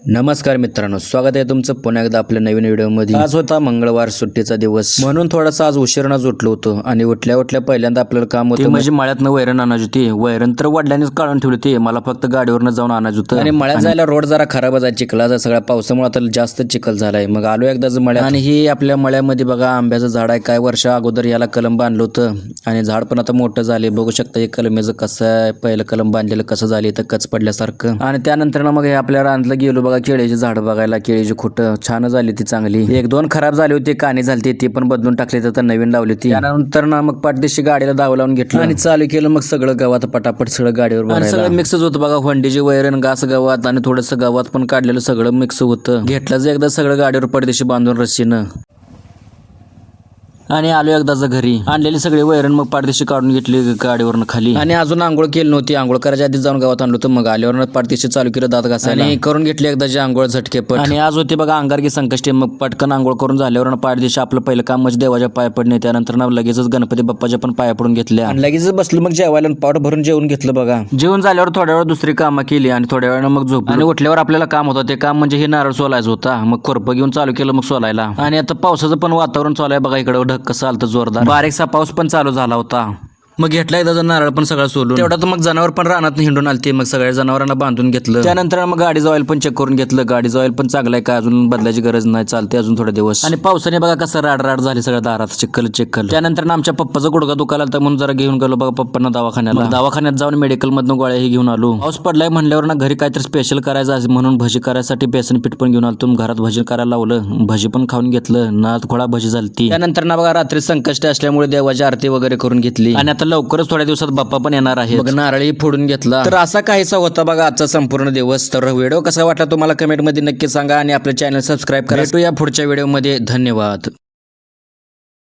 नमस्कार मित्रांनो, स्वागत आहे तुमचं पुन्हा एकदा आपल्या नवीन व्हिडिओमध्ये। आज होता मंगळवार, सुट्टीचा दिवस, म्हणून थोडासा आज उशिरानं उठलो होतो आणि उठल्या पहिल्यांदा आपल्याला काम होतं म्हणजे मळ्यातनं वैरण आणायची होती। वैरण तर वडिलांनीच काढून ठेवली होती, मला फक्त गाडीवरनं जाऊन आणायचं होतं आणि मळ्यात जायला रोड जरा खराब आहे, चिखलाचा सगळ्या पावसामुळे तर जास्त चिखल झालाय। मग आलो एकदाच मळ्यात आणि ही आपल्या मळ्यामध्ये बघा आंब्याचं झाड आहे। काय वर्षा अगोदर याला कलम बांधलं होतं आणि झाड पण आता मोठं झाले, बघू शकता हे कलमेचं कसं आहे, पहिलं कलम बांधलेलं कसं झाले तर कच पडल्यासारखं। आणि त्यानंतर ना मग हे आपल्या रानातलं गेलो बघा केळीची झाड बघायला, केळीची खोटं छान झाली ती चांगली, एक दोन खराब झाली होती, काणी झाली ती पण बदलून टाकली तर नवीन लावली होती। त्यानंतर ना मग पाठदेशी गाडीला दाव लावून घेतलं आणि चालू केलं मग सगळं गव्हात पटापट सगळं गाडीवर भरायला। सगळं मिक्सच होतं बघा, होंडीची वैरण, घास गव्हात आणि थोडंसं गव्हात पण काढलेलं सगळं मिक्स होतं। घेतलं जे एकदा सगळं गाडीवर पडदेशी बांधून रस्सीनं आणि आलो एकदाच घरी। आणलेली सगळी वैरण मग पाठदेशी काढून घेतली गाडीवरनं खाली आणि अजून आंघोळ केली नव्हती, आंघोळ करायच्या आधी जाऊन गावात आणलो होतं। मग आल्यावर पाठदेशी चालू केलं दात घासायला आणि करून घेतली एकदाची आंघोळ झटकेपट। आणि आज होती बघा अंगारकी संकष्टी, मग पटकन आंघोळ करून झाल्यावर पाठदेशी आपलं पहिलं काम म्हणजे देवाच्या पाया पडणे, त्यानंतर ना लगेचच गणपती बाप्पाच्या पण पाया पडून घेतल्या आणि लगेचच बसलो मग जेवायला, पाठ भरून जेवून घेतलं बघा। जेवण झाल्यावर थोड्या वेळ दुसरी कामं केली आणि थोड्या वेळानं मग झोपलो आणि उठल्यावर आपल्याला काम होतं, ते काम म्हणजे हे नारळ सोलायचं होता। मग खुरपं घेऊन चालू केलं मग सोलायला आणि आता पावसाचं पण वातावरण चालू आहे बघा, इकडे ढग कसं आलतं जोरदार, बारीकसा पाऊस पण चालू झाला होता। मग घेतला एकदा नारळ पण सगळं सोडून, तेवढा तर मग जनावर पण रानात हिंडून आलते, मग सगळ्या जनावरांना बांधून घेतलं। त्यानंतर मग गाडीचं ऑइल पण चेक करून घेतलं, गाडीचं ऑइल पण चांगलं आहे का अजून बदलायची गरज नाही, चालते अजून थोडे दिवस। आणि पावसाने बघा कसं राड झाली सगळ्या दारात, चिखल। त्यानंतर आमच्या पप्पाचा गुडघा दुखायला तर म्हणून जरा घेऊन गेलो बघा पप्पांना दवाखान्याला, दवाखान्यात जाऊन मेडिकल मधून गोळ्याही घेऊन आलो। पाऊस पडलाय म्हणल्यावर ना घरी काहीतरी स्पेशल करायचं म्हणून भजी करायसाठी बेसन पीठ पण घेऊन आलो, घरात भजी करायला लावलं, भजी पण खाऊन घेतलं, नाद खोळा भजी झालती। त्यानंतर ना बघा रात्री संकष्टी असल्यामुळे देवाची आरती वगैरे करून घेतली आणि आता लवकरच थोड्या दिवसात बाप्पा पण येणार आहे, मग नारळी फोडून घेतला। तर असा काहीसा होता बघा आजचा संपूर्ण दिवस। तर व्हिडिओ कसा वाटला तुम्हाला कमेंट मध्ये नक्की सांगा आणि आपल्या चॅनल सबस्क्राईब करा। भेटूया पुढच्या व्हिडिओ मध्ये, धन्यवाद।